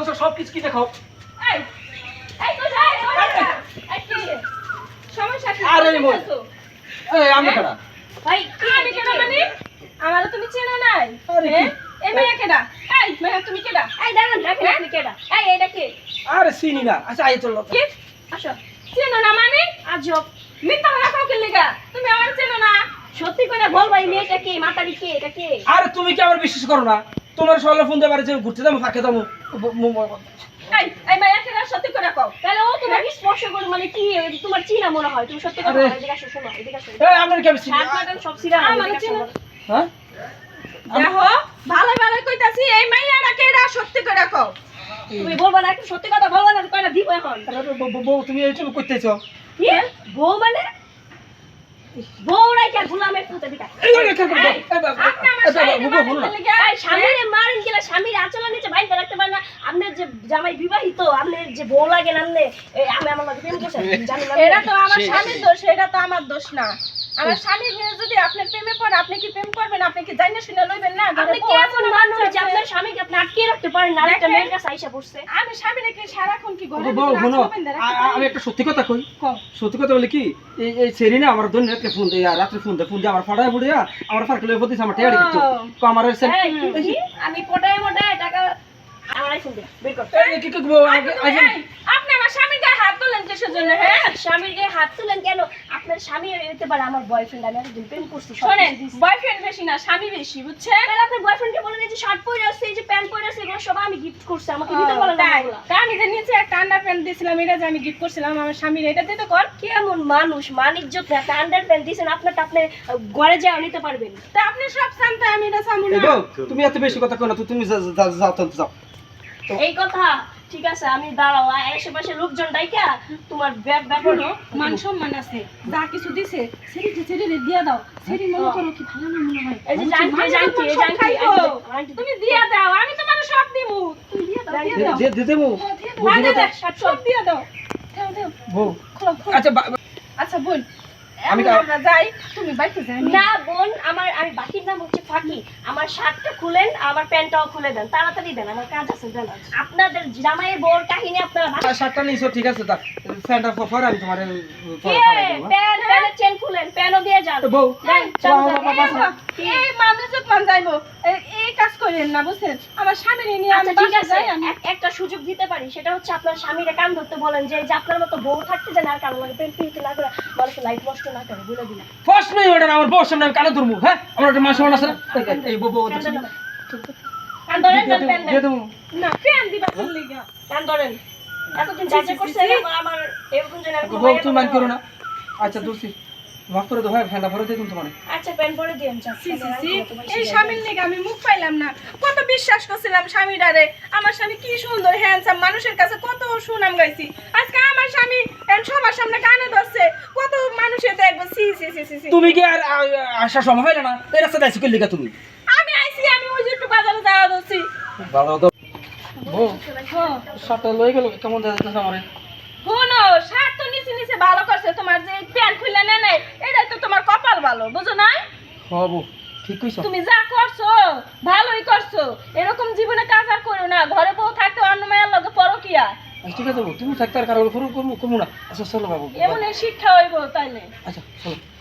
দোষ সব কিছু কি দেখাও এই এই তো যাই এই কি সমস্যা কি আরে মই এই আমি কেডা ভাই আমি কেডা মানে আমারে তুমি চেনো নাই আরে কি এই মেয়ে কেডা এই মেয়ে তুমি কেডা এই দেখেন দেখেন আপনি কেডা এই এটা কে আরে চিনি না আচ্ছা আই চল কি আসো চেনো না মানে আজব মিথ্যা কথা কাও কে লাগা তুমি আমারে চেনো না সত্যি করে বল ভাই মেয়েটা কে মাতারি কে এটা কে আরে তুমি কি আমার বিশ্বাস করো না তোমার সকালে ফোন দিয়ে বাড়ি যে ঘুরতে যাবো ফাঁকে যাবো এই মায়া কেডা সত্যি করে কও তাহলে ও তোমাকে স্পর্শ করে মানে কি তোমার চিনা মনে হয় তুমি সত্যি কথা বলো এদিকে আসো শোনো এদিকে আসো এই আপনার কি চিনি হাত মাটান সব সিরা আমার চিনো হ্যাঁ দেখো ভালো ভালো কইতাছি এই মাইয়াটা কেডা সত্যি করে কও তুমি বলবা না একটু সত্যি কথা বলবা না কয়টা দিব এখন বউ তুমি এইটুকু করতেছো কি বউ মানে বউ রাইকা গুলামের পুতে দিকা আপনি আমার স্বামীরে মারেন গেলে স্বামীর আচরণ নিচে বাইন্ধে রাখতে পারেন না আপনার যে জামাই বিবাহিত আপনার যে বউ লাগে না আমি আমার লাগে প্রেম করছেন জানেন না এটা তো আমার স্বামীর দোষ এটা তো আমার দোষ না আমার স্বামী যদি আপনার প্রেমে পড়ে আপনি কি প্রেম করবেন আপনি কি জাইনা শুনে লইবেন না আপনি কেমন মানুষ যে আপনার স্বামীকে আপনি আটকে রাখতে পারেন না একটা মেয়ের কাছে আইসা পড়ছে আমি স্বামীরে কি সারাক্ষণ কি ঘরে বউ শোনো আমি একটা সত্যি কথা কই সত্যি কথা বলি কি এই সেরিনা আমার দৈন রাতে ফোন দেয়া রাতে ফোন দিয়ে আমার ফাড়ায় পড়িয়া আমার ফারকে লই পড়তেছে আমার টেয়ারি কিন্তু আমার আমি পটায় মোটায় টাকা আমারই ফোন দে বের কর কি কি বউ আপনি আমার স্বামীর গায়ে হাত তোলেন কিসের জন্য হ্যাঁ স্বামীর গায়ে হাত তুলেন কেন আপনার স্বামী হতে পারে আমার বয়ফ্রেন্ড আমি একদিন প্রেম করছি শোনেন বয়ফ্রেন্ড বেশি না স্বামী বেশি বুঝছেন তাহলে আপনার বয়ফ্রেন্ডকে বলেন এই যে শার্ট পরে আছে এই যে প্যান্ট পরে আছে এগুলো সব আমি গিফট করছি আমাকে দিতে বলেন না এগুলো তা আমি যে নিচে একটা আন্ডার প্যান্ট দিয়েছিলাম এটা যে আমি গিফট করছিলাম আমার স্বামীর এটা দিতে কর কেমন মানুষ মানিজ্যত না একটা আন্ডার প্যান্ট দিয়েছেন আপনারটা আপনি ঘরে যাও নিতে পারবেন তা আপনি সব জানতে আমি এটা জানি না তুমি এত বেশি কথা কই না তুমি যাও যাও এই কথা ঠিক আছে আমি দাঁড়াও আশেপাশে লোকজন ডাইকা তোমার ব্যাগ ব্যাপারও মান সম্মান আছে যা কিছু দিছে সেরি দিয়া দাও সেরি মনে করো কি ভালো না মনে হয় এই যে জানকি তুমি দিয়া দাও আমি তোমার সব দিমু তুমি দিয়া দাও দে দেবো সব দিয়া দাও দাও দাও বউ খোলো আচ্ছা আচ্ছা বল আমি আমরা যাই তুমি বাইতে যাই না বোন আমি বাকির নাম হচ্ছে ফাঁকি আমার শার্টটা খুলেন আমার প্যান্টটাও খুলে দেন তাড়াতাড়ি দেন আমার কাজ আছে দেন আপনাদের জামাইয়ের বউর কাহিনী আপনারা শার্টটা নিছো ঠিক আছে তা ফ্যানটা পরে আমি তোমার প্যান্টের চেন খুলেন প্যানও দিয়ে যান বউ এই মানুষজন মান যাইবো এই কাজ করেন না বুঝছেন আমার স্বামীর নিয়ে আমি ঠিক আছে যাই আমি একটা সুযোগ দিতে পারি সেটা হচ্ছে আপনার স্বামীরে কান ধরতে বলেন যে এই যে আপনার মতো বউ থাকতে জানে আর কারো লাগে প্রেম প্রীতি না করে মানুষের লাইফ নষ্ট না করে বলে দিলাম ফার্স্ট নেই ওটা আমার বউর সামনে আমি কানে ধরবো হ্যাঁ আমার একটা মাসে আছে না এই বউ কান ধরেন দিয়ে দেবো না প্যান দিবা কোন লাগা কান ধরেন এতদিন যা যা করছে আমার এরকম যেন এরকম বউ তুমি মান করো না আচ্ছা দোষী মাফ করে দাও ভাই ফ্যানটা ভরে দিয়ে তুমি তোমার আচ্ছা প্যান পরে দিন এই স্বামীর লেগে আমি মুখ পাইলাম না কত বিশ্বাস করছিলাম স্বামীটারে আমার স্বামী কি সুন্দর হ্যান্ডসাম মানুষের কাছে কত সুনাম গাইছি আজকে আমার স্বামী সবার সামনে কানে ধরছে কত মানুষে দেখবো সি সি সি সি তুমি কি আর আসার সময় হইল না এই রাস্তা যাইছো কি লিখা তুমি আমি আইছি আমি ওই যে একটু বাজারে যাওয়া দছি ভালো তো বউ শার্টটা লই গেল কেমন যাচ্ছে আমারে শোনো শার্ট তো নিচে নিচে ভালো করছে তোমার যে প্যান্ট খুলে নেয় নাই এটাই তো তোমার কপাল ভালো বুঝো না হ্যাঁ বউ ঠিক কইছো তুমি যা করছো ভালোই করছো এরকম জীবনে কাজ আর করো না ঘরে বউ থাকতে অন্য মেয়ের লগে পরকিয়া ঠিক আছে বউ তুমি থাকতে আর কারো করবো না আচ্ছা চলো বাবু এমন শিক্ষা হইব তাইলে আচ্ছা চলো